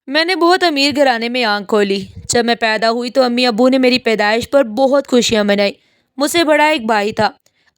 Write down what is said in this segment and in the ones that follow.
میں نے بہت امیر گھرانے میں آنکھ کھولی۔ جب میں پیدا ہوئی تو امی ابو نے میری پیدائش پر بہت خوشیاں منائی۔ مجھ سے بڑا ایک بھائی تھا۔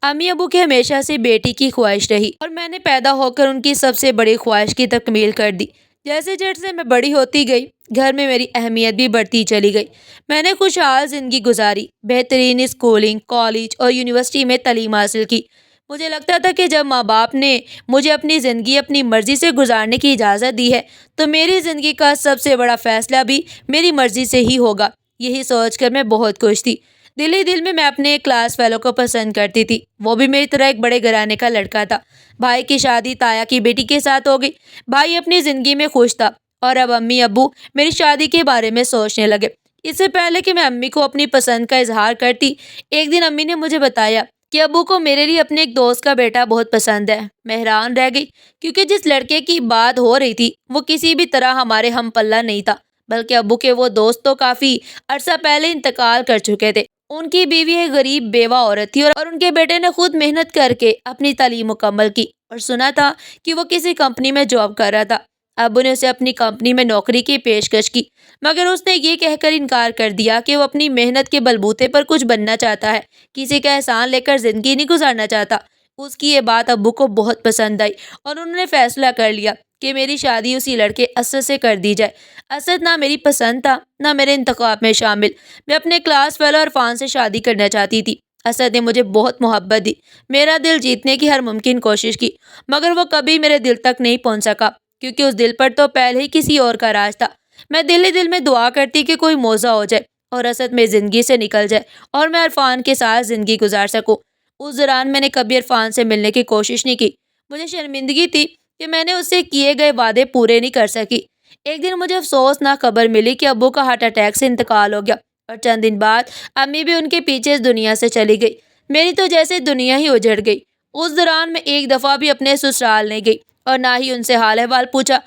امی ابو کی ہمیشہ سے بیٹی کی خواہش رہی اور میں نے پیدا ہو کر ان کی سب سے بڑی خواہش کی تکمیل کر دی۔ جیسے جیسے میں بڑی ہوتی گئی، گھر میں میری اہمیت بھی بڑھتی چلی گئی۔ میں نے خوشحال زندگی گزاری، بہترین اسکولنگ، کالج اور یونیورسٹی میں تعلیم حاصل کی۔ مجھے لگتا تھا کہ جب ماں باپ نے مجھے اپنی زندگی اپنی مرضی سے گزارنے کی اجازت دی ہے تو میری زندگی کا سب سے بڑا فیصلہ بھی میری مرضی سے ہی ہوگا۔ یہی سوچ کر میں بہت خوش تھی۔ دل ہی دل میں اپنے کلاس فیلو کو پسند کرتی تھی۔ وہ بھی میری طرح ایک بڑے گھرانے کا لڑکا تھا۔ بھائی کی شادی تایا کی بیٹی کے ساتھ ہو گئی۔ بھائی اپنی زندگی میں خوش تھا اور اب امی ابو میری شادی کے بارے میں سوچنے لگے۔ اس سے پہلے کہ میں امی کو اپنی پسند کا اظہار کرتی، ایک دن امی نے مجھے بتایا کہ ابو کو میرے لیے اپنے ایک دوست کا بیٹا بہت پسند ہے۔ میں حیران رہ گئی کیونکہ جس لڑکے کی بات ہو رہی تھی وہ کسی بھی طرح ہمارے ہم پلہ نہیں تھا، بلکہ ابو کے وہ دوست تو کافی عرصہ پہلے انتقال کر چکے تھے۔ ان کی بیوی ایک غریب بیوہ عورت تھی اور ان کے بیٹے نے خود محنت کر کے اپنی تعلیم مکمل کی اور سنا تھا کہ وہ کسی کمپنی میں جاب کر رہا تھا۔ ابو نے اسے اپنی کمپنی میں نوکری کی پیشکش کی، مگر اس نے یہ کہہ کر انکار کر دیا کہ وہ اپنی محنت کے بلبوتے پر کچھ بننا چاہتا ہے، کسی کا احسان لے کر زندگی نہیں گزارنا چاہتا۔ اس کی یہ بات ابو کو بہت پسند آئی اور انہوں نے فیصلہ کر لیا کہ میری شادی اسی لڑکے اسد سے کر دی جائے۔ اسد نہ میری پسند تھا نہ میرے انتخاب میں شامل۔ میں اپنے کلاس فیلو عرفان سے شادی کرنا چاہتی تھی۔ اسد نے مجھے بہت محبت دی، میرا دل جیتنے کی ہر ممکن کوشش کی، مگر وہ کبھی میرے دل تک نہیں پہنچ سکا کیونکہ اس دل پر تو پہلے ہی کسی اور کا راج تھا۔ میں دل ہی دل میں دعا کرتی کہ کوئی موزہ ہو جائے اور اسد میری زندگی سے نکل جائے اور میں عرفان کے ساتھ زندگی گزار سکوں۔ اس دوران میں نے کبھی عرفان سے ملنے کی کوشش نہیں کی۔ مجھے شرمندگی تھی کہ میں نے اس سے کیے گئے وعدے پورے نہیں کر سکی۔ ایک دن مجھے افسوسناک خبر ملی کہ ابو کا ہارٹ اٹیک سے انتقال ہو گیا اور چند دن بعد امی بھی ان کے پیچھے اس دنیا سے چلی گئی۔ میری تو جیسے دنیا ہی اجڑ گئی۔ اس دوران میں ایک دفعہ بھی اپنے سسرال نہیں گئی اور نہ ہی ان سے حال احوال پوچھا۔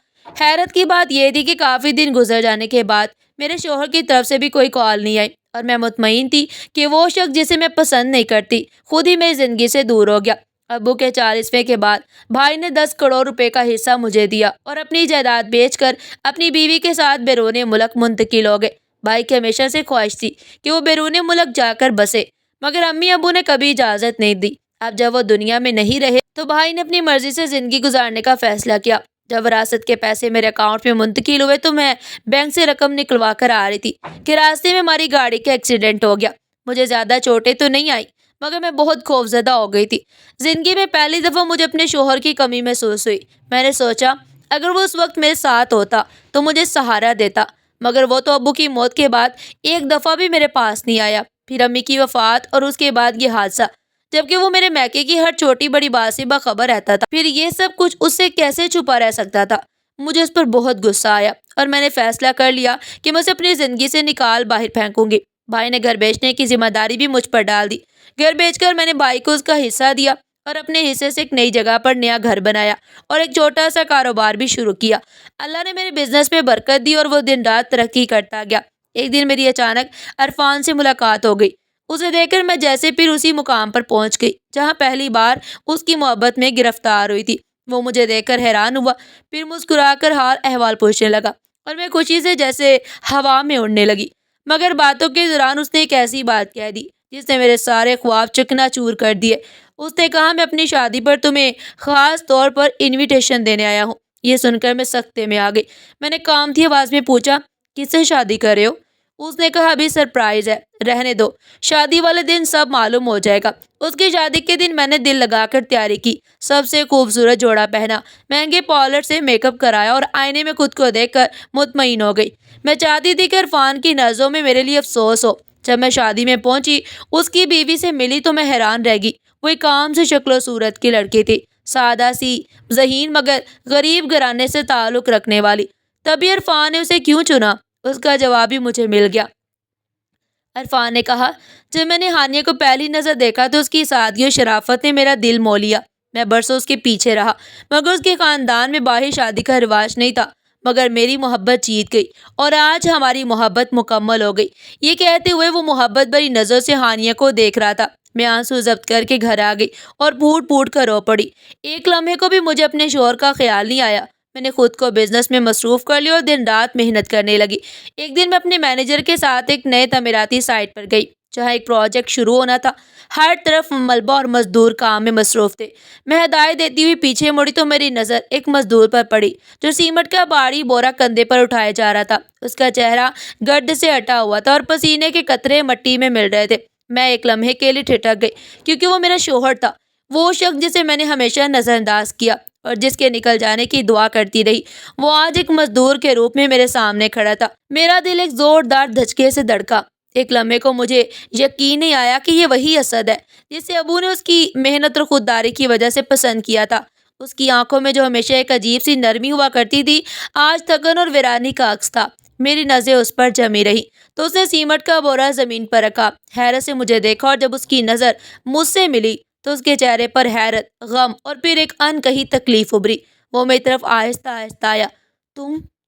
حیرت کی بات یہ تھی کہ کافی دن گزر جانے کے بعد میرے شوہر کی طرف سے بھی کوئی کال نہیں آئی اور میں مطمئن تھی کہ وہ شخص جسے میں پسند نہیں کرتی خود ہی میری زندگی سے دور ہو گیا۔ ابو کے 40ویں کے بعد بھائی نے 10 کروڑ روپے کا حصہ مجھے دیا اور اپنی جائیداد بیچ کر اپنی بیوی کے ساتھ بیرون ملک منتقل ہو گئے۔ بھائی کی ہمیشہ سے خواہش تھی کہ وہ بیرون ملک جا کر بسے، مگر امی ابو نے کبھی اجازت نہیں دی۔ اب جب وہ دنیا میں نہیں رہے تو بھائی نے اپنی مرضی سے زندگی گزارنے کا فیصلہ کیا۔ جب وراثت کے پیسے میرے اکاؤنٹ میں منتقل ہوئے تو میں بینک سے رقم نکلوا کر آ رہی تھی کہ راستے میں ہماری گاڑی کا ایکسیڈنٹ ہو گیا۔ مجھے زیادہ چوٹیں تو نہیں آئی مگر میں بہت خوفزدہ ہو گئی تھی۔ زندگی میں پہلی دفعہ مجھے اپنے شوہر کی کمی محسوس ہوئی۔ میں نے سوچا اگر وہ اس وقت میرے ساتھ ہوتا تو مجھے سہارا دیتا، مگر وہ تو ابو کی موت کے بعد ایک دفعہ بھی میرے پاس نہیں آیا۔ پھر امی کی وفات اور اس کے بعد یہ حادثہ، جبکہ وہ میرے میکے کی ہر چھوٹی بڑی بات سے باخبر رہتا تھا، پھر یہ سب کچھ اس سے کیسے چھپا رہ سکتا تھا؟ مجھے اس پر بہت غصہ آیا اور میں نے فیصلہ کر لیا کہ میں اسے اپنی زندگی سے نکال باہر پھینکوں گی۔ بھائی نے گھر بیچنے کی ذمہ داری بھی مجھ پر ڈال دی۔ گھر بیچ کر میں نے بھائی کو اس کا حصہ دیا اور اپنے حصے سے ایک نئی جگہ پر نیا گھر بنایا اور ایک چھوٹا سا کاروبار بھی شروع کیا۔ اللہ نے میرے بزنس میں برکت دی اور وہ دن رات ترقی کرتا گیا۔ ایک دن میری اچانک عرفان سے ملاقات ہو گئی۔ اسے دیکھ کر میں جیسے پھر اسی مقام پر پہنچ گئی جہاں پہلی بار اس کی محبت میں گرفتار ہوئی تھی۔ وہ مجھے دیکھ کر حیران ہوا، پھر مسکرا کر حال احوال پوچھنے لگا اور میں خوشی سے جیسے ہوا میں اڑنے لگی۔ مگر باتوں کے دوران اس نے ایک ایسی بات کہہ دی جس نے میرے سارے خواب چکنا چور کر دیے۔ اس نے کہا میں اپنی شادی پر تمہیں خاص طور پر انویٹیشن دینے آیا ہوں۔ یہ سن کر میں سکتے میں آ گئی۔ میں نے کانپتی آواز میں پوچھا کس سے شادی کر رہے ہو؟ اس نے کہا ابھی سرپرائز ہے، رہنے دو، شادی والے دن سب معلوم ہو جائے گا۔ اس کی شادی کے دن میں نے دل لگا کر تیاری کی، سب سے خوبصورت جوڑا پہنا، مہنگے پارلر سے میک اپ کرایا اور آئینے میں خود کو دیکھ کر مطمئن ہو گئی۔ میں چاہتی تھی کہ عرفان کی نظروں میں میرے لیے افسوس ہو۔ جب میں شادی میں پہنچی، اس کی بیوی سے ملی تو میں حیران رہ گئی۔ وہ ایک عام سی شکل و صورت کی لڑکی تھی، سادہ سی، ذہین مگر غریب گھرانے سے تعلق رکھنے والی۔ تبھی عرفان نے اسے کیوں چنا؟ اس کا جواب بھی مجھے مل گیا۔ عرفان نے کہا جب میں نے ہانیہ کو پہلی نظر دیکھا تو اس کی سادگی و شرافت نے میرا دل مو لیا۔ میں برسوں اس کے پیچھے رہا مگر اس کے خاندان میں باہر شادی کا رواج نہیں تھا، مگر میری محبت جیت گئی اور آج ہماری محبت مکمل ہو گئی۔ یہ کہتے ہوئے وہ محبت بھری نظروں سے ہانیہ کو دیکھ رہا تھا۔ میں آنسو ضبط کر کے گھر آ گئی اور پھوٹ پھوٹ کر رو پڑی۔ ایک لمحے کو بھی مجھے اپنے شوہر کا خیال نہیں آیا۔ میں نے خود کو بزنس میں مصروف کر لیا اور دن رات محنت کرنے لگی۔ ایک دن میں اپنے مینیجر کے ساتھ ایک نئے تعمیراتی سائٹ پر گئی جہاں ایک پروجیکٹ شروع ہونا تھا۔ ہر طرف ملبہ اور مزدور کام میں مصروف تھے۔ میں ہدایت دیتی ہوئی پیچھے مڑی تو میری نظر ایک مزدور پر پڑی جو سیمنٹ کا بھاری بورا کندھے پر اٹھایا جا رہا تھا۔ اس کا چہرہ گرد سے ہٹا ہوا تھا اور پسینے کے قطرے مٹی میں مل رہے تھے۔ میں ایک لمحے کے لیے ٹھٹک گئی کیونکہ وہ میرا شوہر تھا، وہ شخص جسے میں نے ہمیشہ نظر انداز کیا اور جس کے نکل جانے کی دعا کرتی رہی۔ وہ آج ایک مزدور کے روپ میں میرے سامنے کھڑا تھا۔ میرا دل ایک زوردار دھچکے سے دھڑکا۔ ایک لمحے کو مجھے یقین نہیں آیا کہ یہ وہی اسد ہے جسے ابو نے اس کی محنت اور خودداری کی وجہ سے پسند کیا تھا۔ اس کی آنکھوں میں جو ہمیشہ ایک عجیب سی نرمی ہوا کرتی تھی، آج تھکن اور ویرانی کا عکس تھا۔ میری نظریں اس پر جمی رہی تو اس نے سیمنٹ کا بورا زمین پر رکھا، حیرت سے مجھے دیکھا، اور جب اس کی نظر مجھ سے ملی تو اس کے چہرے پر حیرت، غم اور پھر ایک انکہی تکلیف ابھری۔ وہ میری طرف آہستہ آہستہ آیا۔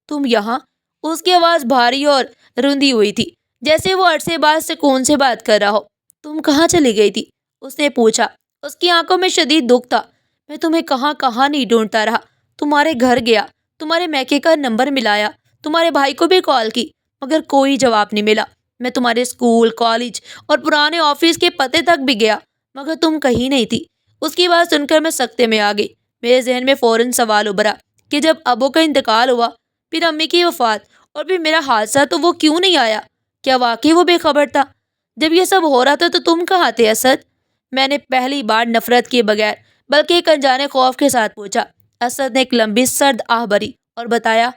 تم یہاں؟ اس کی آواز بھاری اور رندی ہوئی تھی جیسے وہ عرصے بعد سکون سے بات کر رہا ہو۔ تم کہاں چلی گئی تھی؟ اس نے پوچھا۔ اس کی آنکھوں میں شدید دکھ تھا۔ میں تمہیں کہاں کہاں نہیں ڈھونڈتا رہا، تمہارے گھر گیا، تمہارے میکے کا نمبر ملایا، تمہارے بھائی کو بھی کال کی، مگر کوئی جواب نہیں ملا۔ میں تمہارے اسکول، کالج اور پرانے آفس کے پتے تک بھی گیا، مگر تم کہیں نہیں تھی۔ اس کی بات سن کر میں سکتے میں آ گئی۔ میرے ذہن میں فوراً سوال ابھرا کہ جب ابو کا انتقال ہوا، پھر امی کی وفات اور پھر میرا حادثہ، تو وہ کیوں نہیں آیا؟ کیا واقعی وہ بے خبر تھا؟ جب یہ سب ہو رہا تھا تو تم کہاں تھے اسد؟ میں نے پہلی بار نفرت کیے بغیر بلکہ ایک انجانے خوف کے ساتھ پوچھا۔ اسد نے ایک لمبی سرد آہ بھری اور بتایا،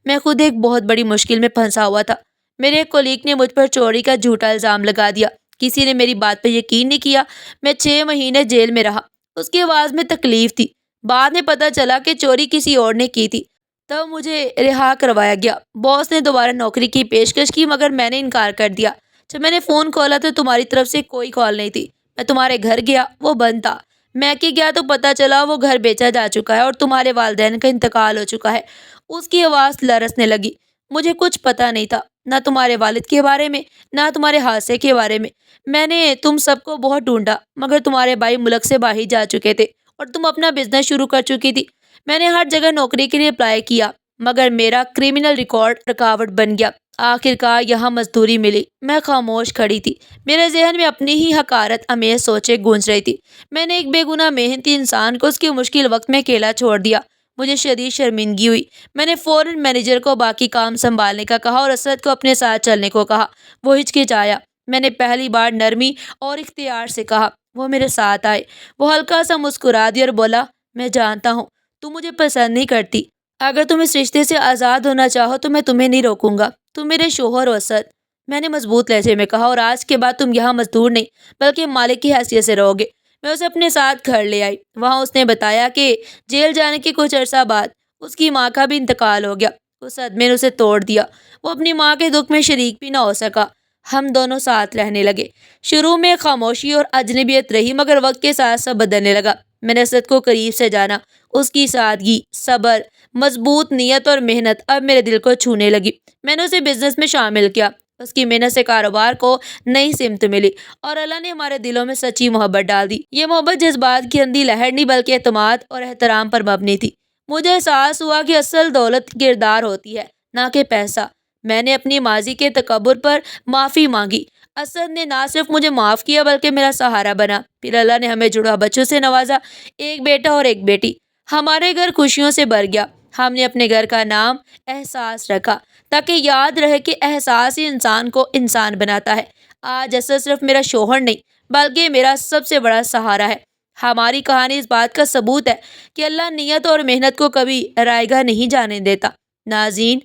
میں خود ایک بہت بڑی مشکل میں پھنسا ہوا تھا۔ میرے ایک کولیگ نے مجھ پر چوری کا جھوٹا الزام لگا دیا، کسی نے میری بات پر یقین نہیں کیا، میں 6 مہینے جیل میں رہا۔ اس کی آواز میں تکلیف تھی۔ بعد میں پتہ چلا کہ چوری کسی اور نے کی تھی، تب مجھے رہا کروایا گیا۔ باس نے دوبارہ نوکری کی پیشکش کی مگر میں نے انکار کر دیا۔ جب میں نے فون کھولا تو تمہاری طرف سے کوئی کال نہیں تھی۔ میں تمہارے گھر گیا، وہ بند تھا۔ میکے گیا تو پتہ چلا وہ گھر بیچا جا چکا ہے اور تمہارے والدین کا انتقال ہو چکا ہے۔ اس کی آواز لرزنے لگی۔ مجھے کچھ پتہ نہیں تھا، نہ تمہارے والد کے بارے میں، نہ تمہارے حادثے کے بارے میں۔ میں نے تم سب کو بہت ڈھونڈا مگر تمہارے بھائی ملک سے باہر جا چکے تھے اور تم اپنا بزنس شروع کر چکی تھی۔ میں نے ہر جگہ نوکری کے لیے اپلائی کیا مگر میرا کرمنل ریکارڈ رکاوٹ بن گیا۔ آخر کار یہاں مزدوری ملی۔ میں خاموش کھڑی تھی، میرے ذہن میں اپنی ہی حقارت امیز سوچیں گونج رہی تھی۔ میں نے ایک بے گناہ محنتی انسان کو اس کے مشکل وقت میں اکیلا چھوڑ دیا۔ مجھے شدید شرمندگی ہوئی۔ میں نے فوراً مینیجر کو باقی کام سنبھالنے کا کہا اور اسد کو اپنے ساتھ چلنے کو کہا۔ وہ ہچکچایا۔ میں نے پہلی بار نرمی اور اختیار سے کہا۔ وہ میرے ساتھ آئے۔ وہ ہلکا سا مسکرا دیا اور بولا، میں جانتا ہوں تم مجھے پسند نہیں کرتی، اگر تم اس رشتے سے آزاد ہونا چاہو تو میں تمہیں نہیں روکوں گا، تم میرے شوہر ہو اسد، میں نے مضبوط لہجے میں کہا، اور آج کے بعد تم یہاں مزدور نہیں بلکہ مالک کی حیثیت سے رہو گے۔ میں اسے اپنے ساتھ گھر لے آئی۔ وہاں اس نے بتایا کہ جیل جانے کے کچھ عرصہ بعد اس کی ماں کا بھی انتقال ہو گیا۔ اس صدمے نے اسے توڑ دیا۔ وہ اپنی ماں کے دکھ میں شریک بھی نہ ہو سکا۔ ہم دونوں ساتھ رہنے لگے۔ شروع میں خاموشی اور اجنبیت رہی مگر وقت کے ساتھ سب بدلنے لگا۔ میں نے اسد کو قریب سے جانا۔ اس کی سادگی، صبر، مضبوط نیت اور محنت اب میرے دل کو چھونے لگی۔ میں نے اسے بزنس میں شامل کیا۔ اس کی محنت سے کاروبار کو نئی سمت ملی اور اللہ نے ہمارے دلوں میں سچی محبت ڈال دی۔ یہ محبت جذبات کی اندھی لہر نہیں بلکہ اعتماد اور احترام پر مبنی تھی۔ مجھے احساس ہوا کہ اصل دولت کردار ہوتی ہے، نہ کہ پیسہ۔ میں نے اپنی ماضی کے تکبر پر معافی مانگی۔ اسد نے نہ صرف مجھے معاف کیا بلکہ میرا سہارا بنا۔ پھر اللہ نے ہمیں جڑوا بچوں سے نوازا، ایک بیٹا اور ایک بیٹی۔ ہمارے گھر خوشیوں سے بھر گیا۔ ہم نے اپنے گھر کا نام احساس رکھا تاکہ یاد رہے کہ احساس ہی انسان کو انسان بناتا ہے۔ آج اسد صرف میرا شوہر نہیں بلکہ میرا سب سے بڑا سہارا ہے۔ ہماری کہانی اس بات کا ثبوت ہے کہ اللہ نیت اور محنت کو کبھی رائیگاں نہیں جانے دیتا۔ ناظرین،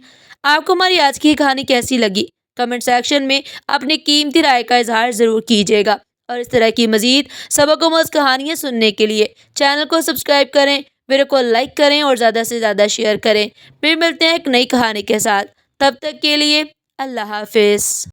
آپ کو ہماری آج کی کہانی کیسی لگی؟ کمنٹ سیکشن میں اپنی قیمتی رائے کا اظہار ضرور کیجیے گا، اور اس طرح کی مزید سبق آموز کہانیاں سننے کے لیے چینل کو سبسکرائب کریں، ویڈیو کو لائک کریں اور زیادہ سے زیادہ شیئر کریں۔ پھر ملتے ہیں ایک نئی کہانی کے ساتھ، تب تک کے لیے اللہ حافظ۔